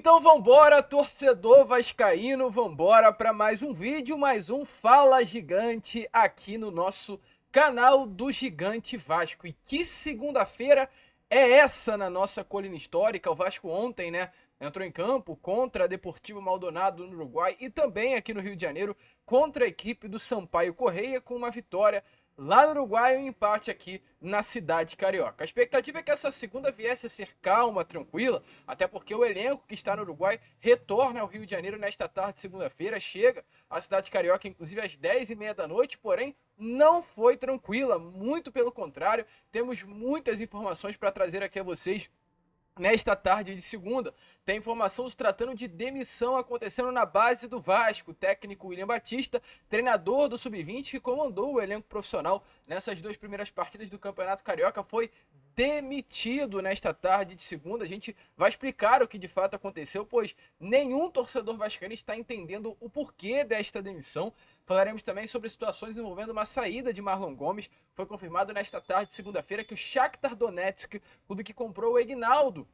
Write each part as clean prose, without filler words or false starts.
Então vambora, torcedor vascaíno, vambora para mais um vídeo, mais um Fala Gigante aqui no nosso canal do Gigante Vasco. E que segunda-feira é essa na nossa colina histórica? O Vasco ontem, entrou em campo contra a Deportivo Maldonado no Uruguai e também aqui no Rio de Janeiro contra a equipe do Sampaio Corrêa com uma vitória lá no Uruguai e um empate aqui na cidade carioca. A expectativa é que essa segunda viesse a ser calma, tranquila, até porque o elenco que está no Uruguai retorna ao Rio de Janeiro nesta tarde de segunda-feira, chega à cidade carioca inclusive às 10h30 da noite, porém não foi tranquila, muito pelo contrário, temos muitas informações para trazer aqui a vocês nesta tarde de segunda. Tem informação se tratando de demissão acontecendo na base do Vasco. O técnico William Batista, treinador do Sub-20, que comandou o elenco profissional nessas duas primeiras partidas do Campeonato Carioca, foi demitido nesta tarde de segunda. A gente vai explicar o que de fato aconteceu, pois nenhum torcedor vascaíno está entendendo o porquê desta demissão. Falaremos também sobre situações envolvendo uma saída de Marlon Gomes. Foi confirmado nesta tarde de segunda-feira que o Shakhtar Donetsk, clube que comprou o Egnaldo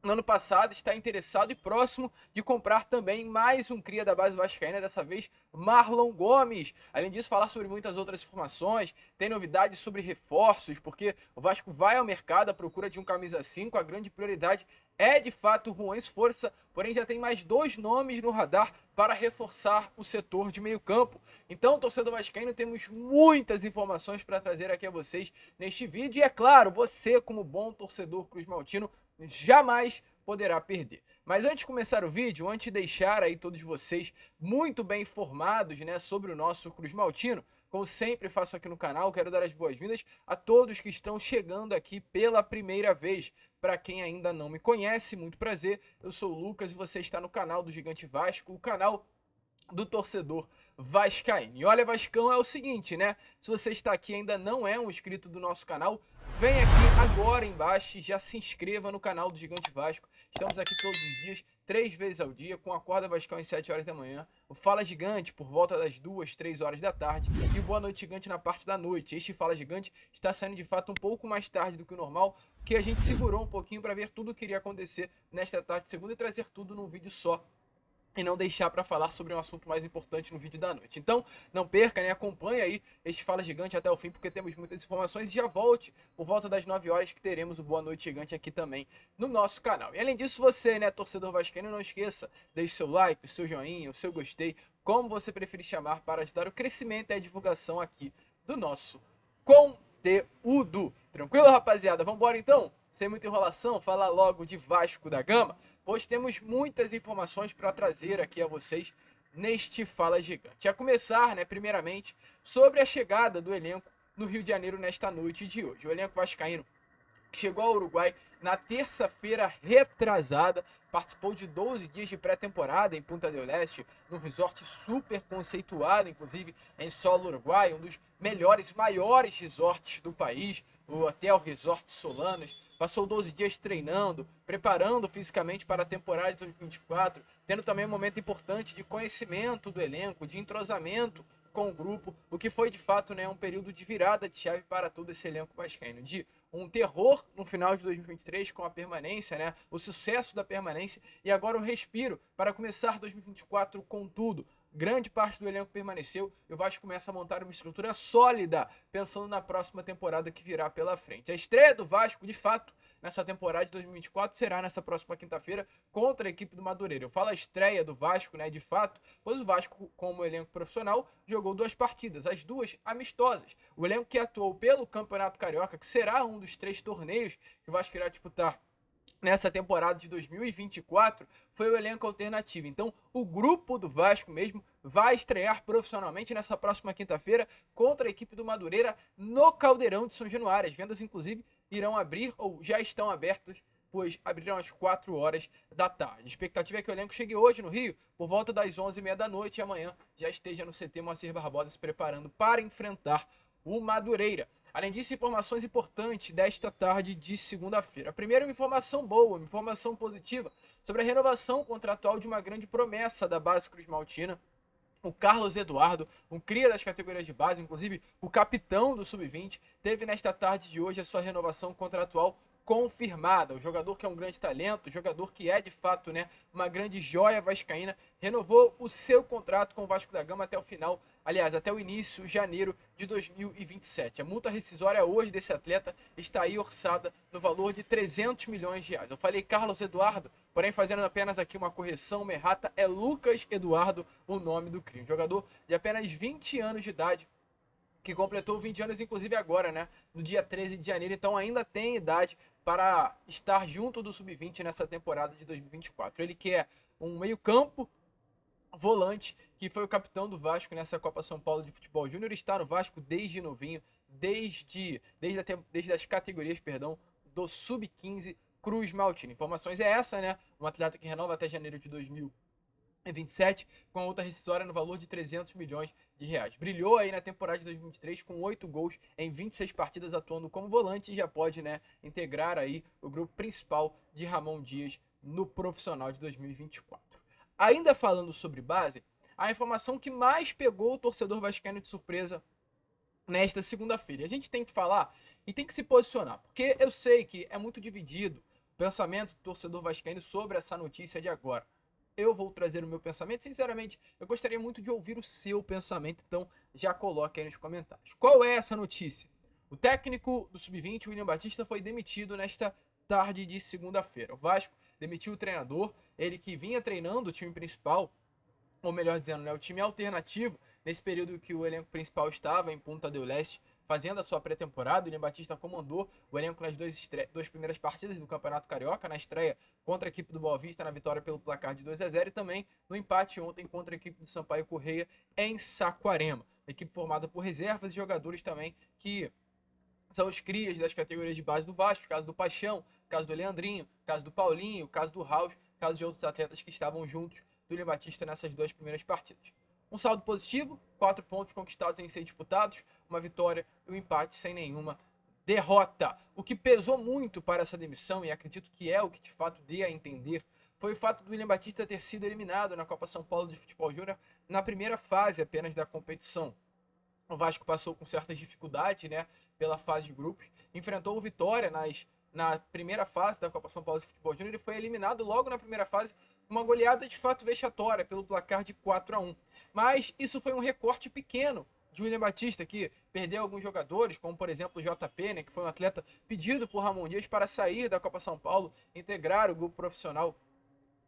no ano passado, está interessado e próximo de comprar também mais um cria da base vascaína, dessa vez Marlon Gomes. Além disso, falar sobre muitas outras informações, tem novidades sobre reforços, porque o Vasco vai ao mercado à procura de um camisa 5, a grande prioridade é de fato o Juan Esforça, porém já tem mais dois nomes no radar para reforçar o setor de meio campo. Então, torcedor vascaíno, temos muitas informações para trazer aqui a vocês neste vídeo e é claro, você como bom torcedor cruzmaltino jamais poderá perder. Mas antes de começar o vídeo, antes de deixar aí todos vocês muito bem informados, sobre o nosso cruzmaltino, como sempre faço aqui no canal, quero dar as boas-vindas a todos que estão chegando aqui pela primeira vez. Para quem ainda não me conhece, muito prazer, eu sou o Lucas e você está no canal do Gigante Vasco, o canal do torcedor vascaíno. E olha, Vascão, é o seguinte, se você está aqui e ainda não é um inscrito do nosso canal, vem aqui agora embaixo e já se inscreva no canal do Gigante Vasco. Estamos aqui todos os dias, 3 vezes ao dia, com a Acorda Vascão às 7 horas da manhã, o Fala Gigante por volta das 2, 3 horas da tarde e o Boa Noite Gigante na parte da noite. Este Fala Gigante está saindo de fato um pouco mais tarde do que o normal, porque a gente segurou um pouquinho para ver tudo o que iria acontecer nesta tarde de segunda e trazer tudo num vídeo só e não deixar para falar sobre um assunto mais importante no vídeo da noite. Então, não perca, acompanhe aí este Fala Gigante até o fim, porque temos muitas informações e já volte por volta das 9 horas que teremos o Boa Noite Gigante aqui também no nosso canal. E além disso, você, torcedor vascaíno, não esqueça, deixe seu like, o seu joinha, o seu gostei, como você preferir chamar, para ajudar o crescimento e a divulgação aqui do nosso conteúdo. Tranquilo, rapaziada? Vambora então? Sem muita enrolação, falar logo de Vasco da Gama, pois temos muitas informações para trazer aqui a vocês neste Fala Gigante. A começar, primeiramente, sobre a chegada do elenco no Rio de Janeiro nesta noite de hoje. O elenco vascaíno chegou ao Uruguai na terça-feira retrasada, participou de 12 dias de pré-temporada em Punta del Este, num resort super conceituado, inclusive em solo uruguaio, um dos melhores, maiores resorts do país, o Hotel Resort Solanas. Passou 12 dias treinando, preparando fisicamente para a temporada de 2024, tendo também um momento importante de conhecimento do elenco, de entrosamento com o grupo, o que foi de fato um período de virada de chave para todo esse elenco vascaíno, de um terror no final de 2023 com a permanência, o sucesso da permanência, e agora um respiro para começar 2024 com tudo. Grande parte do elenco permaneceu e o Vasco começa a montar uma estrutura sólida, pensando na próxima temporada que virá pela frente. A estreia do Vasco, de fato, nessa temporada de 2024 será nessa próxima quinta-feira contra a equipe do Madureira. Eu falo a estreia do Vasco, de fato, pois o Vasco, como elenco profissional, jogou 2 partidas, as 2 amistosas. O elenco que atuou pelo Campeonato Carioca, que será um dos 3 torneios que o Vasco irá disputar nessa temporada de 2024, foi o elenco alternativo. Então, o grupo do Vasco mesmo vai estrear profissionalmente nessa próxima quinta-feira contra a equipe do Madureira no Caldeirão de São Januário. As vendas, inclusive, irão abrir ou já estão abertas, pois abrirão às 4 horas da tarde. A expectativa é que o elenco chegue hoje no Rio por volta das 11h30 da noite e amanhã já esteja no CT Moacir Barbosa se preparando para enfrentar o Madureira. Além disso, informações importantes desta tarde de segunda-feira. A primeira, uma informação boa, uma informação positiva sobre a renovação contratual de uma grande promessa da base cruzmaltina, o Carlos Eduardo, um cria das categorias de base, inclusive o capitão do Sub-20, teve nesta tarde de hoje a sua renovação contratual confirmada. O jogador que é um grande talento, o jogador que é de fato, né, uma grande joia vascaína, renovou o seu contrato com o Vasco da Gama até o final, aliás, até o início, janeiro de 2027. A multa rescisória hoje desse atleta está aí orçada no valor de 300 milhões de reais. Eu falei Carlos Eduardo, porém fazendo apenas aqui uma correção, uma errata, é Lucas Eduardo o nome do crime. Jogador de apenas 20 anos de idade, que completou 20 anos, inclusive agora, né? No dia 13 de janeiro, então ainda tem idade para estar junto do Sub-20 nessa temporada de 2024. Ele que é um meio-campo volante, que foi o capitão do Vasco nessa Copa São Paulo de Futebol Júnior, está no Vasco desde novinho, desde as categorias, perdão, do Sub-15 Cruz Maltino. Informações é essa, né? Um atleta que renova até janeiro de 2027, com a outra rescisória no valor de 300 milhões de reais. Brilhou aí na temporada de 2023 com 8 gols em 26 partidas atuando como volante e já pode, né, integrar aí o grupo principal de Ramon Dias no profissional de 2024. Ainda falando sobre base, a informação que mais pegou o torcedor vascaíno de surpresa nesta segunda-feira. A gente tem que falar e tem que se posicionar, porque eu sei que é muito dividido o pensamento do torcedor vascaíno sobre essa notícia de agora. Eu vou trazer o meu pensamento. Sinceramente, eu gostaria muito de ouvir o seu pensamento, então já coloque aí nos comentários. Qual é essa notícia? O técnico do Sub-20, William Batista, foi demitido nesta tarde de segunda-feira. O Vasco demitiu o treinador, ele que vinha treinando o time principal, ou melhor dizendo, né, o time alternativo, nesse período que o elenco principal estava em Punta del Este, fazendo a sua pré-temporada. O William Batista comandou o elenco nas duas primeiras partidas do Campeonato Carioca, na estreia contra a equipe do Boa Vista, na vitória pelo placar de 2-0, e também no empate ontem contra a equipe do Sampaio Corrêa em Saquarema. Equipe formada por reservas e jogadores também que são os crias das categorias de base do Vasco, caso do Paixão, caso do Leandrinho, caso do Paulinho, caso do Raus, caso de outros atletas que estavam juntos do William Batista nessas duas primeiras partidas. Um saldo positivo, 4 pontos conquistados em 6 disputados, uma vitória e um empate sem nenhuma derrota. O que pesou muito para essa demissão, e acredito que é o que de fato dê a entender, foi o fato do William Batista ter sido eliminado na Copa São Paulo de Futebol Júnior na primeira fase apenas da competição. O Vasco passou com certas dificuldades, né, pela fase de grupos, enfrentou o Vitória na primeira fase da Copa São Paulo de Futebol Júnior e foi eliminado logo na primeira fase com uma goleada de fato vexatória pelo placar de 4-1. Mas isso foi um recorte pequeno de William Batista, que perdeu alguns jogadores, como por exemplo o JP, né, que foi um atleta pedido por Ramon Dias para sair da Copa São Paulo, integrar o grupo profissional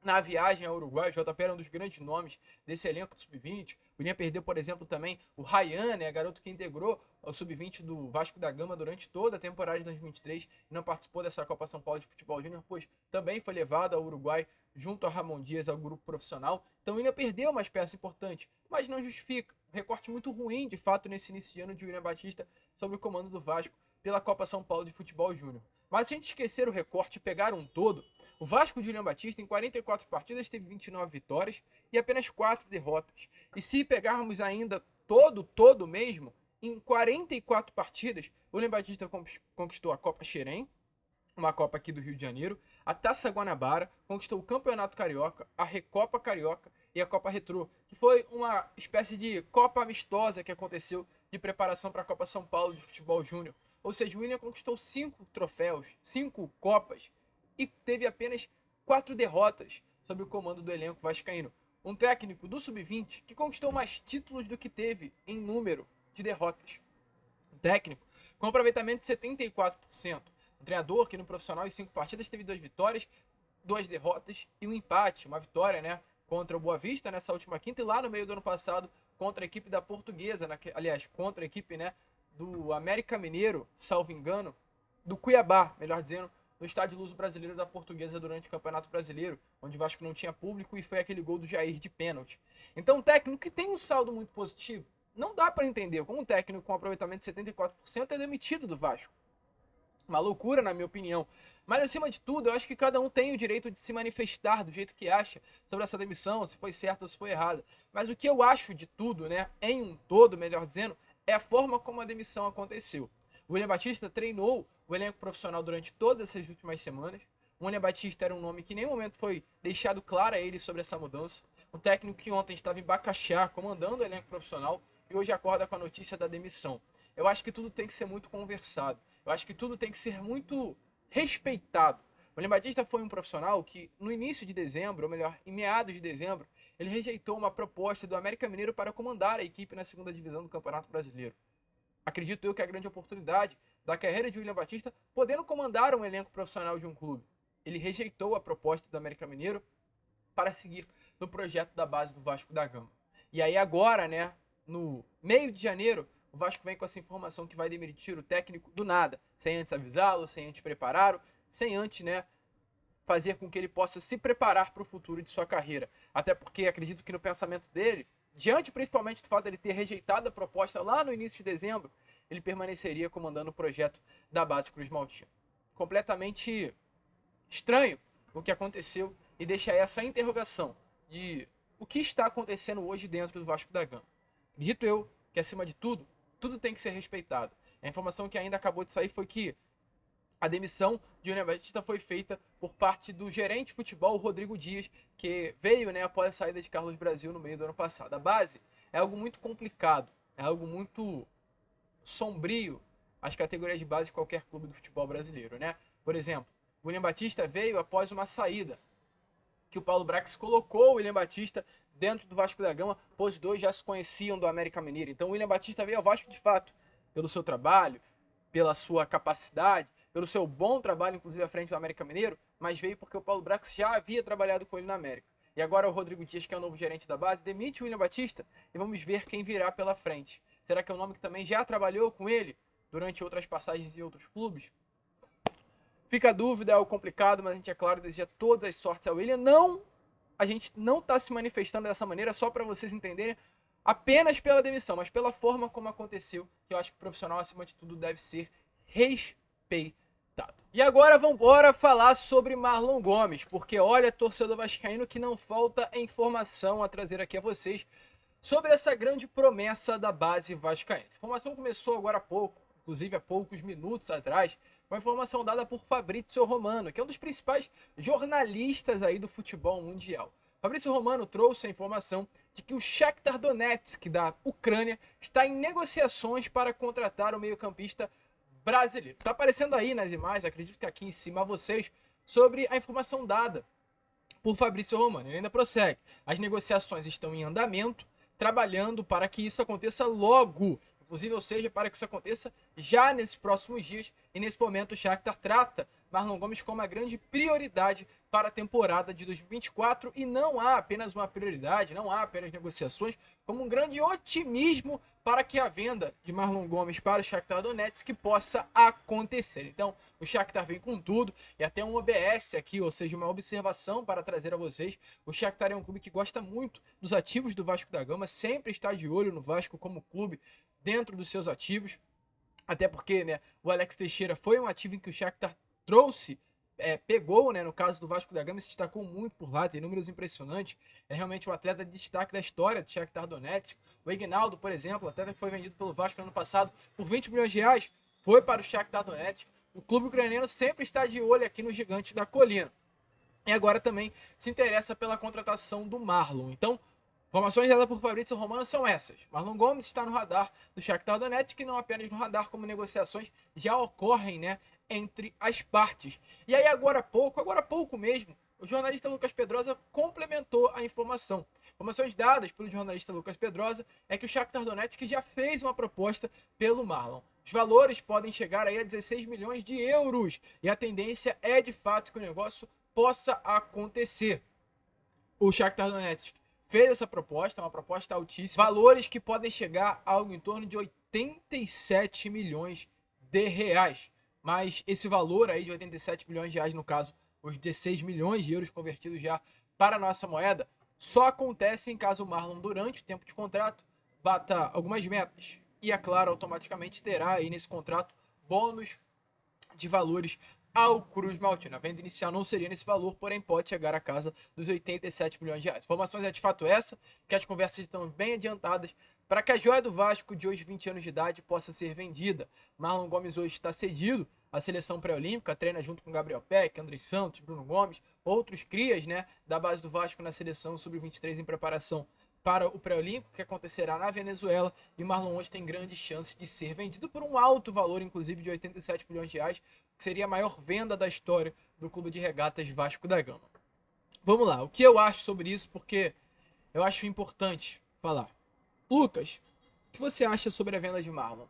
na viagem ao Uruguai. O JP era um dos grandes nomes desse elenco do Sub-20. O William perdeu, por exemplo, também o Ryan, né, garoto que integrou o Sub-20 do Vasco da Gama durante toda a temporada de 2023 e não participou dessa Copa São Paulo de Futebol Júnior, pois também foi levado ao Uruguai junto a Ramon Dias ao grupo profissional. Então o William perdeu uma peça importante, mas não justifica. Um recorte muito ruim, de fato, nesse início de ano de William Batista sob o comando do Vasco pela Copa São Paulo de Futebol Júnior. Mas se a gente esquecer o recorte e pegar um todo, o Vasco de William Batista, em 44 partidas, teve 29 vitórias e apenas 4 derrotas. E se pegarmos ainda todo mesmo, em 44 partidas, o William Batista conquistou a Copa Xerém, uma Copa aqui do Rio de Janeiro, a Taça Guanabara, conquistou o Campeonato Carioca, a Recopa Carioca e a Copa Retrô, que foi uma espécie de Copa amistosa que aconteceu de preparação para a Copa São Paulo de Futebol Júnior. Ou seja, o William conquistou 5 troféus, 5 Copas, e teve apenas 4 derrotas sob o comando do elenco vascaíno. Um técnico do Sub-20 que conquistou mais títulos do que teve em número de derrotas. Um técnico com aproveitamento de 74%. Um treinador que no profissional em 5 partidas teve 2 vitórias, 2 derrotas e um empate. Uma vitória, né, contra o Boa Vista nessa última quinta e lá no meio do ano passado contra a equipe da Portuguesa, aliás, contra a equipe, né, do América Mineiro, salvo engano, do Cuiabá, melhor dizendo, no estádio Luso Brasileiro da Portuguesa durante o Campeonato Brasileiro, onde o Vasco não tinha público e foi aquele gol do Jair de pênalti. Então, um técnico que tem um saldo muito positivo, não dá para entender como um técnico com aproveitamento de 74% é demitido do Vasco. Uma loucura, na minha opinião. Mas, acima de tudo, eu acho que cada um tem o direito de se manifestar do jeito que acha sobre essa demissão, se foi certo ou se foi errado. Mas o que eu acho de tudo, né, em um todo, melhor dizendo, é a forma como a demissão aconteceu. O William Batista treinou o elenco profissional durante todas essas últimas semanas. O William Batista era um nome que em nenhum momento foi deixado claro a ele sobre essa mudança. Um técnico que ontem estava em Bacaxá, comandando o elenco profissional, e hoje acorda com a notícia da demissão. Eu acho que tudo tem que ser muito conversado. Eu acho que tudo tem que ser muito respeitado. O William Batista foi um profissional que, no início de dezembro, ou melhor, em meados de dezembro, ele rejeitou uma proposta do América Mineiro para comandar a equipe na segunda divisão do Campeonato Brasileiro. Acredito eu que é a grande oportunidade da carreira de William Batista podendo comandar um elenco profissional de um clube. Ele rejeitou a proposta do América Mineiro para seguir no projeto da base do Vasco da Gama. E aí agora, né, no meio de janeiro, o Vasco vem com essa informação que vai demitir o técnico do nada, sem antes avisá-lo, sem antes prepará-lo, sem antes, né, fazer com que ele possa se preparar para o futuro de sua carreira. Até porque acredito que no pensamento dele, diante principalmente do fato de ele ter rejeitado a proposta lá no início de dezembro, ele permaneceria comandando o projeto da base Cruz Maltina. Completamente estranho o que aconteceu e deixa essa interrogação de o que está acontecendo hoje dentro do Vasco da Gama. Acredito eu que, acima de tudo, tudo tem que ser respeitado. A informação que ainda acabou de sair foi que a demissão de William Batista foi feita por parte do gerente de futebol, Rodrigo Dias, que veio, né, após a saída de Carlos Brasil no meio do ano passado. A base é algo muito complicado, é algo muito sombrio, as categorias de base de qualquer clube do futebol brasileiro, né? Por exemplo, o William Batista veio após uma saída que o Paulo Brax colocou o William Batista dentro do Vasco da Gama, pois os dois já se conheciam do América Mineiro. Então o William Batista veio ao Vasco de fato pelo seu trabalho, pela sua capacidade, pelo seu bom trabalho, inclusive à frente do América Mineiro, mas veio porque o Paulo Brax já havia trabalhado com ele na América. E agora o Rodrigo Dias, que é o novo gerente da base, demite o William Batista e vamos ver quem virá pela frente. Será que é um nome que também já trabalhou com ele durante outras passagens em outros clubes? Fica a dúvida, é algo complicado, mas a gente, é claro, deseja todas as sortes ao William. A gente não está se manifestando dessa maneira só para vocês entenderem apenas pela demissão, mas pela forma como aconteceu, que eu acho que o profissional, acima de tudo, deve ser respeitado. E agora vamos embora falar sobre Marlon Gomes, porque olha, torcedor vascaíno, que não falta informação a trazer aqui a vocês sobre essa grande promessa da base vascaína. A informação começou agora há pouco, inclusive há poucos minutos atrás, uma informação dada por Fabrício Romano, que é um dos principais jornalistas aí do futebol mundial. Fabrício Romano trouxe a informação de que o Shakhtar Donetsk da Ucrânia está em negociações para contratar o meio-campista brasileiro. Está aparecendo aí nas imagens, acredito que aqui em cima a vocês, sobre a informação dada por Fabrício Romano. Ele ainda prossegue. As negociações estão em andamento, trabalhando para que isso aconteça logo. Inclusive, ou seja, para que isso aconteça já nesses próximos dias. E nesse momento o Shakhtar trata Marlon Gomes como uma grande prioridade para a temporada de 2024. E não há apenas uma prioridade, não há apenas negociações, como um grande otimismo para que a venda de Marlon Gomes para o Shakhtar Donetsk possa acontecer. Então, o Shakhtar vem com tudo e até um OBS aqui, ou seja, uma observação para trazer a vocês. O Shakhtar é um clube que gosta muito dos ativos do Vasco da Gama, sempre está de olho no Vasco como clube dentro dos seus ativos, até porque, né, o Alex Teixeira foi um ativo em que o Shakhtar trouxe, pegou, né, no caso do Vasco da Gama, se destacou muito por lá, tem números impressionantes, é realmente um atleta de destaque da história do Shakhtar Donetsk. O Ignaldo, por exemplo, atleta que foi vendido pelo Vasco no ano passado por 20 milhões de reais, foi para o Shakhtar Donetsk. O clube ucraniano sempre está de olho aqui no Gigante da Colina. E agora também se interessa pela contratação do Marlon. Então, informações dadas por Fabrício Romano são essas. Marlon Gomes está no radar do Shakhtar Donetsk, e não apenas no radar, como negociações já ocorrem, né, entre as partes. E aí agora há pouco mesmo, o jornalista Lucas Pedrosa complementou a informação. Informações dadas pelo jornalista Lucas Pedrosa é que o Shakhtar Donetsk já fez uma proposta pelo Marlon. Os valores podem chegar aí a 16 milhões de euros e a tendência é de fato que o negócio possa acontecer. O Shakhtar Donetsk fez essa proposta, uma proposta altíssima, valores que podem chegar a algo em torno de 87 milhões de reais. Mas esse valor aí de 87 milhões de reais, no caso, os 16 milhões de euros convertidos já para a nossa moeda, só acontece em caso o Marlon, durante o tempo de contrato, bata algumas metas. E, é claro, automaticamente terá aí nesse contrato bônus de valores ao Cruz Maltina. A venda inicial não seria nesse valor, porém pode chegar à casa dos 87 milhões de reais. Informações é de fato essa, que as conversas estão bem adiantadas para que a joia do Vasco de hoje, 20 anos de idade, possa ser vendida. Marlon Gomes hoje está cedido à seleção pré-olímpica, treina junto com Gabriel Peck, André Santos, Bruno Gomes, outros crias, né, da base do Vasco na seleção sub-23 em preparação para o pré-olímpico, que acontecerá na Venezuela, e Marlon hoje tem grande chance de ser vendido por um alto valor, inclusive de 87 milhões de reais, que seria a maior venda da história do Clube de Regatas Vasco da Gama. Vamos lá, o que eu acho sobre isso, porque eu acho importante falar. Lucas, o que você acha sobre a venda de Marlon?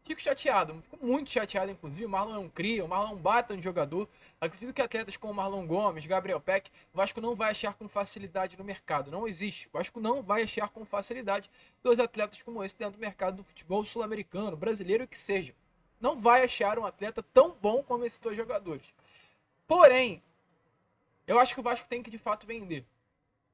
Fico chateado, fico muito chateado, inclusive. O Marlon é um cria, o Marlon é um baita de jogador. Acredito que atletas como Marlon Gomes, Gabriel Peck, o Vasco não vai achar com facilidade no mercado. Não existe. O Vasco não vai achar com facilidade dois atletas como esse dentro do mercado do futebol sul-americano, brasileiro, que seja. Não vai achar um atleta tão bom como esses dois jogadores. Porém, eu acho que o Vasco tem que de fato vender.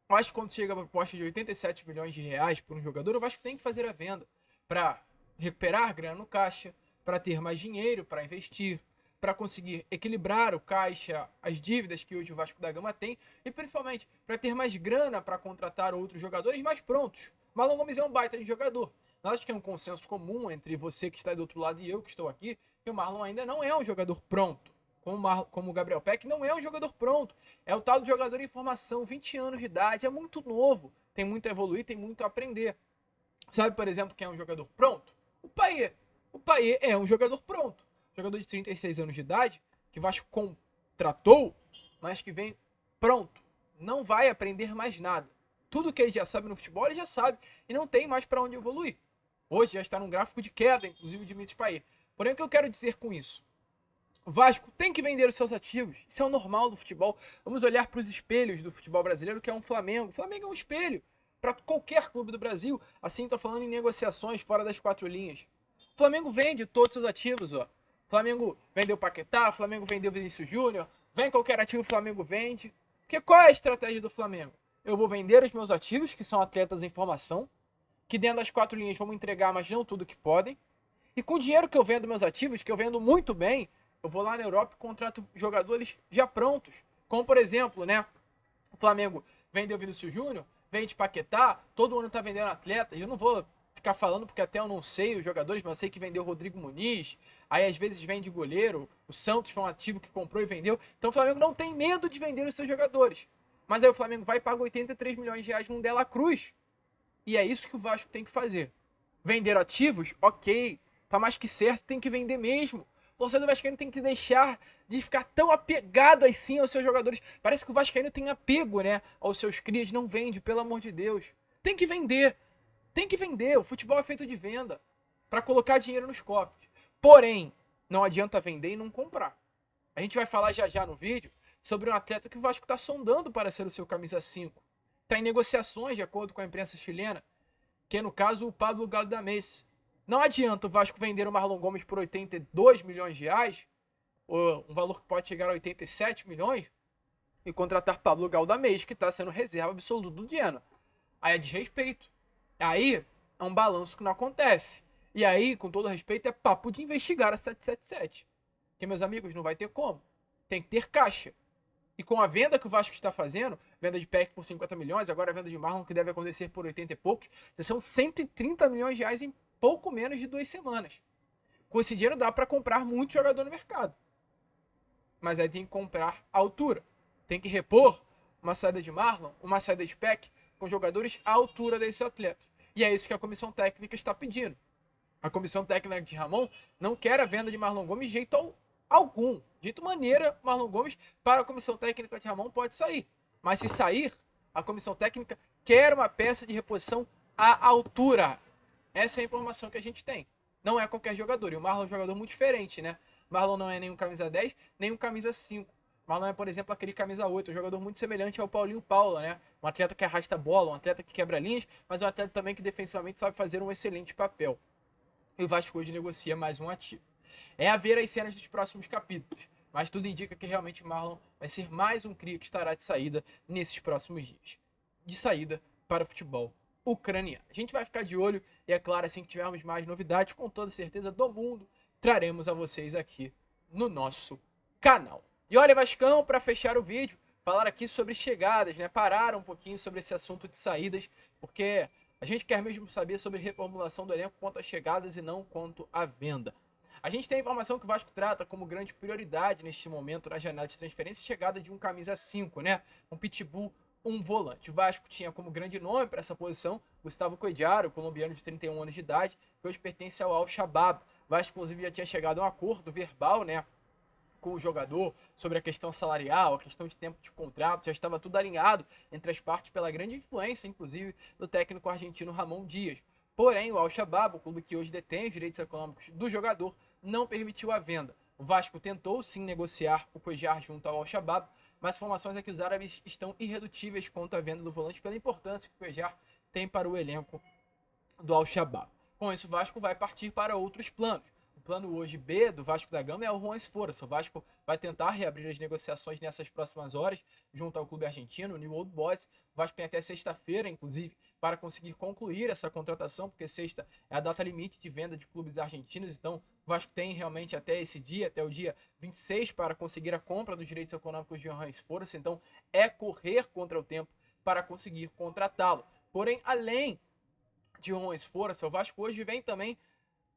Eu acho que quando chega a proposta de 87 milhões de reais por um jogador, o Vasco tem que fazer a venda para recuperar grana no caixa, para ter mais dinheiro para investir, para conseguir equilibrar o caixa, as dívidas que hoje o Vasco da Gama tem e principalmente para ter mais grana para contratar outros jogadores mais prontos. Marlon Gomes é um baita de jogador. Eu acho que é um consenso comum entre você que está do outro lado e eu que estou aqui, que o Marlon ainda não é um jogador pronto. Como o Gabriel Peck não é um jogador pronto. É o tal do jogador em formação, 20 anos de idade, é muito novo, tem muito a evoluir, tem muito a aprender. Sabe, por exemplo, quem é um jogador pronto? O Payet. O Payet é um jogador pronto. Jogador de 36 anos de idade, que o Vasco contratou, mas que vem pronto. Não vai aprender mais nada. Tudo que ele já sabe no futebol, ele já sabe. E não tem mais para onde evoluir. Hoje já está num gráfico de queda, inclusive o Dimitri Payet. Porém, o que eu quero dizer com isso? O Vasco tem que vender os seus ativos. Isso é o normal do futebol. Vamos olhar para os espelhos do futebol brasileiro, que é um Flamengo. O Flamengo é um espelho para qualquer clube do Brasil. Assim, estou falando em negociações fora das quatro linhas. O Flamengo vende todos os seus ativos. Ó. O Flamengo vendeu o Paquetá, o Flamengo vendeu o Vinícius Júnior. Vem qualquer ativo, o Flamengo vende. Porque qual é a estratégia do Flamengo? Eu vou vender os meus ativos, que são atletas em formação, que dentro das quatro linhas vão me entregar, mas não tudo que podem. E com o dinheiro que eu vendo meus ativos, que eu vendo muito bem, eu vou lá na Europa e contrato jogadores já prontos. Como, por exemplo, né? O Flamengo vendeu o Vinícius Júnior, vende Paquetá, todo ano tá vendendo atletas. Eu não vou ficar falando porque até eu não sei os jogadores, mas eu sei que vendeu o Rodrigo Muniz. Aí às vezes vende goleiro. O Santos foi um ativo que comprou e vendeu. Então o Flamengo não tem medo de vender os seus jogadores. Mas aí o Flamengo vai e paga 83 milhões de reais num Dela Cruz. E é isso que o Vasco tem que fazer. Vender ativos? Ok. Tá mais que certo, tem que vender mesmo. O torcedor vascaíno tem que deixar de ficar tão apegado assim aos seus jogadores. Parece que o vascaíno tem apego, né, aos seus crias. Não vende, pelo amor de Deus. Tem que vender. Tem que vender. O futebol é feito de venda para colocar dinheiro nos cofres. Porém, não adianta vender e não comprar. A gente vai falar já já no vídeo sobre um atleta que o Vasco está sondando para ser o seu camisa 5. Está em negociações, de acordo com a imprensa chilena, que é no caso o Pablo Galdames. Não adianta o Vasco vender o Marlon Gomes por 82 milhões de reais, ou um valor que pode chegar a 87 milhões, e contratar Pablo Galdames, que está sendo reserva absoluta do Diana. Aí é desrespeito. Aí é um balanço que não acontece. E aí, com todo respeito, é papo de investigar a 777. Porque, meus amigos, não vai ter como. Tem que ter caixa. E com a venda que o Vasco está fazendo, venda de Peck por 50 milhões, agora a venda de Marlon que deve acontecer por 80 e poucos, já são 130 milhões de reais em pouco menos de 2 semanas. Com esse dinheiro dá para comprar muito jogador no mercado. Mas aí tem que comprar à altura. Tem que repor uma saída de Marlon, uma saída de Peck, com jogadores à altura desse atleta. E é isso que a comissão técnica está pedindo. A comissão técnica de Ramon não quer a venda de Marlon Gomes de jeito algum. De jeito maneira, Marlon Gomes para a comissão técnica de Ramon pode sair. Mas se sair, a comissão técnica quer uma peça de reposição à altura. Essa é a informação que a gente tem. Não é qualquer jogador. E o Marlon é um jogador muito diferente, né? Marlon não é nem um camisa 10, nem um camisa 5. Marlon é, por exemplo, aquele camisa 8, um jogador muito semelhante ao Paulinho Paula, né? Um atleta que arrasta a bola, um atleta que quebra linhas, mas um atleta também que defensivamente sabe fazer um excelente papel. E o Vasco hoje negocia mais um ativo. É a ver as cenas dos próximos capítulos, mas tudo indica que realmente o Marlon vai ser mais um cria que estará de saída nesses próximos dias. De saída para o futebol ucraniano. A gente vai ficar de olho e, é claro, assim que tivermos mais novidades, com toda certeza do mundo, traremos a vocês aqui no nosso canal. E olha, Vascão, para fechar o vídeo, falar aqui sobre chegadas, né? Parar um pouquinho sobre esse assunto de saídas, porque a gente quer mesmo saber sobre reformulação do elenco quanto às chegadas e não quanto à venda. A gente tem a informação que o Vasco trata como grande prioridade neste momento na janela de transferência chegada de um camisa 5, né? Um pitbull, um volante. O Vasco tinha como grande nome para essa posição Gustavo Coediaro, colombiano de 31 anos de idade, que hoje pertence ao Al-Shabaab. O Vasco, inclusive, já tinha chegado a um acordo verbal, né? com o jogador sobre a questão salarial, a questão de tempo de contrato, já estava tudo alinhado entre as partes pela grande influência, inclusive, do técnico argentino Ramon Dias. Porém, o Al-Shabaab, o clube que hoje detém os direitos econômicos do jogador, não permitiu a venda. O Vasco tentou sim negociar o Cuéllar junto ao Al-Shabaab, mas informações é que os árabes estão irredutíveis quanto à venda do volante pela importância que o Cuéllar tem para o elenco do Al-Shabaab. Com isso, o Vasco vai partir para outros planos. O plano hoje B do Vasco da Gama é o Juan Esforça. O Vasco vai tentar reabrir as negociações nessas próximas horas junto ao clube argentino, o New Old Boys. O Vasco tem até sexta-feira, inclusive, para conseguir concluir essa contratação, porque sexta é a data limite de venda de clubes argentinos. Então, o Vasco tem realmente até esse dia, até o dia 26, para conseguir a compra dos direitos econômicos de Juan Esforça. Então, é correr contra o tempo para conseguir contratá-lo. Porém, além de Juan Esforça, o Vasco hoje vem também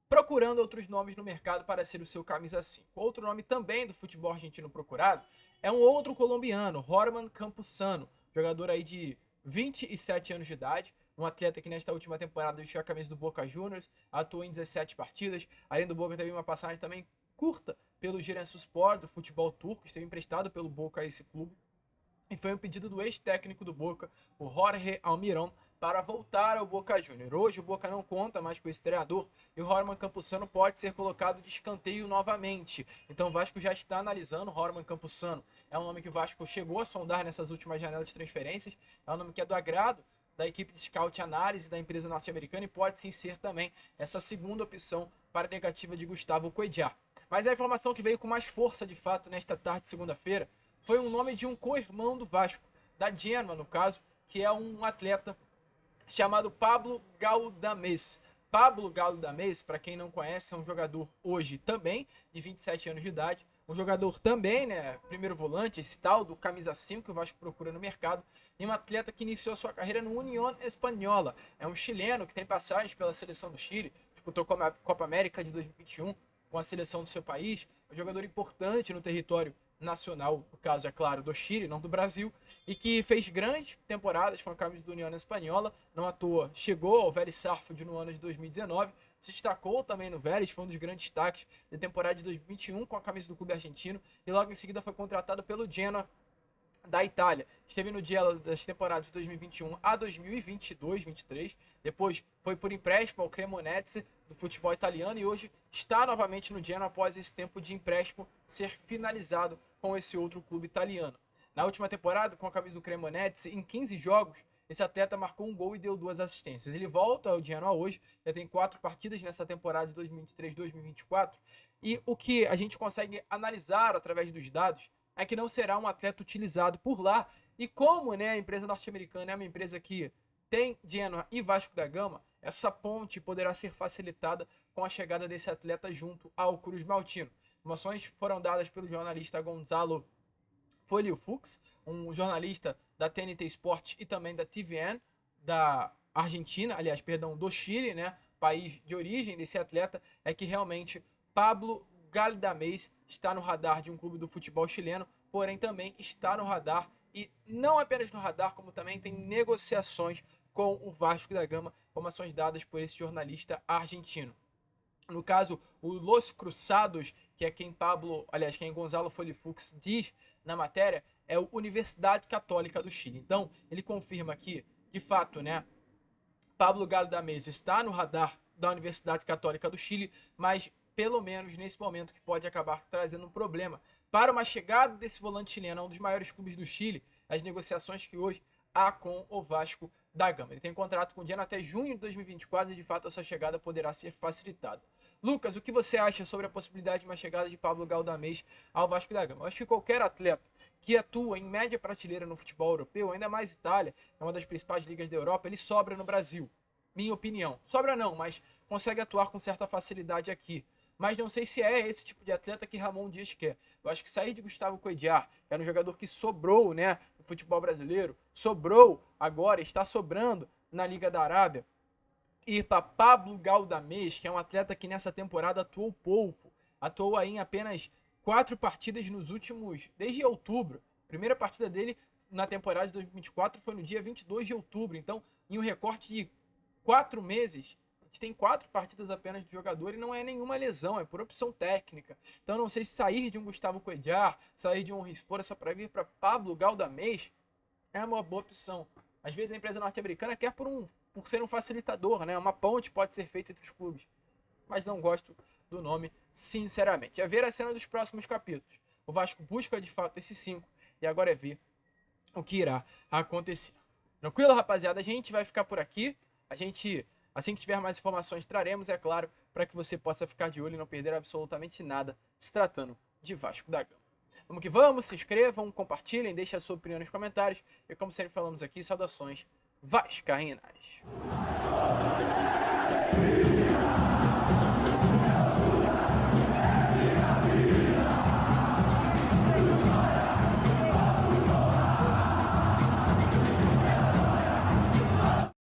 procurando outros nomes no mercado para ser o seu camisa 5. Outro nome também do futebol argentino procurado é um outro colombiano, Horman Campuzano, jogador aí de 27 anos de idade, um atleta que nesta última temporada vestiu a camisa do Boca Juniors, atuou em 17 partidas, além do Boca teve uma passagem também curta pelo Giresunspor do futebol turco, esteve emprestado pelo Boca a esse clube, e foi um pedido do ex-técnico do Boca, o Jorge Almirón, para voltar ao Boca Juniors. Hoje o Boca não conta mais com esse treinador e o Horman Campuzano pode ser colocado de escanteio novamente. Então o Vasco já está analisando o Horman Campuzano. É um nome que o Vasco chegou a sondar nessas últimas janelas de transferências. É um nome que é do agrado da equipe de scout análise da empresa norte-americana e pode sim ser também essa segunda opção para a negativa de Gustavo Cuéllar. Mas a informação que veio com mais força de fato nesta tarde de segunda-feira foi um nome de um co-irmão do Vasco, da Genoa no caso, que é um atleta chamado Pablo Galdamés. Pablo Galdamés, para quem não conhece, é um jogador hoje também de 27 anos de idade, um jogador também, né, primeiro volante, esse tal do camisa 5 que o Vasco procura no mercado, e um atleta que iniciou sua carreira no Unión Española. É um chileno que tem passagens pela seleção do Chile, disputou a Copa América de 2021 com a seleção do seu país, um jogador importante no território nacional, no caso, é claro, do Chile, não do Brasil, e que fez grandes temporadas com a camisa do União Espanhola, não à toa chegou ao Vélez Sarsfield no ano de 2019, se destacou também no Vélez, foi um dos grandes destaques da temporada de 2021 com a camisa do clube argentino, e logo em seguida foi contratado pelo Genoa da Itália. Esteve no dia das temporadas de 2021 a 2022-23, depois foi por empréstimo ao Cremonese do futebol italiano e hoje está novamente no Genoa após esse tempo de empréstimo ser finalizado com esse outro clube italiano. Na última temporada, com a camisa do Cremonese, em 15 jogos, esse atleta marcou um gol e deu 2 assistências. Ele volta ao Genoa hoje, já tem 4 partidas nessa temporada de 2023-2024, e o que a gente consegue analisar através dos dados é que não será um atleta utilizado por lá, e como, né, a empresa norte-americana é uma empresa que tem Genoa e Vasco da Gama, essa ponte poderá ser facilitada com a chegada desse atleta junto ao Cruz Maltino. Informações foram dadas pelo jornalista Gonzalo Folio-Fuchs, um jornalista da TNT Sport e também da TVN, da Argentina, aliás, perdão, do Chile, né, país de origem desse atleta, é que realmente Pablo Galdamés está no radar de um clube do futebol chileno, porém também está no radar, e não apenas no radar, como também tem negociações com o Vasco da Gama, informações dadas por esse jornalista argentino. No caso, o Los Cruzados, que é quem quem Gonzalo Folio-Fuchs diz na matéria, é a Universidade Católica do Chile. Então, ele confirma que, de fato, né, Pablo Galdamés está no radar da Universidade Católica do Chile, mas pelo menos nesse momento que pode acabar trazendo um problema para uma chegada desse volante chileno a um dos maiores clubes do Chile, as negociações que hoje há com o Vasco da Gama. Ele tem contrato com o Genoa até junho de 2024 e de fato a sua chegada poderá ser facilitada. Lucas, o que você acha sobre a possibilidade de uma chegada de Pablo Galdamés ao Vasco da Gama? Eu acho que qualquer atleta que atua em média prateleira no futebol europeu, ainda mais Itália, é uma das principais ligas da Europa, ele sobra no Brasil. Minha opinião. Sobra não, mas consegue atuar com certa facilidade aqui. Mas não sei se é esse tipo de atleta que Ramon Dias quer. Eu acho que sair de Gustavo Cuéllar, que era um jogador que sobrou, né, no futebol brasileiro, sobrou agora, está sobrando na Liga da Arábia, ir para Pablo Galdamés, que é um atleta que nessa temporada atuou pouco, atuou aí em apenas 4 partidas nos últimos, desde outubro. A primeira partida dele na temporada de 2024 foi no dia 22 de outubro, então em um recorte de 4 meses, gente tem 4 partidas apenas do jogador e não é nenhuma lesão, é por opção técnica. Então não sei se sair de um Gustavo Cuéllar, sair de um Risfora só para vir para Pablo Galdamés é uma boa opção. Às vezes a empresa norte-americana quer por ser um facilitador, né? Uma ponte pode ser feita entre os clubes. Mas não gosto do nome, sinceramente. É ver a cena dos próximos capítulos. O Vasco busca de fato esses 5 e agora é ver o que irá acontecer. Tranquilo, rapaziada? A gente vai ficar por aqui. A gente, assim que tiver mais informações, traremos, é claro, para que você possa ficar de olho e não perder absolutamente nada se tratando de Vasco da Gama. Vamos que vamos, se inscrevam, compartilhem, deixem a sua opinião nos comentários. E como sempre falamos aqui, saudações vascaínas.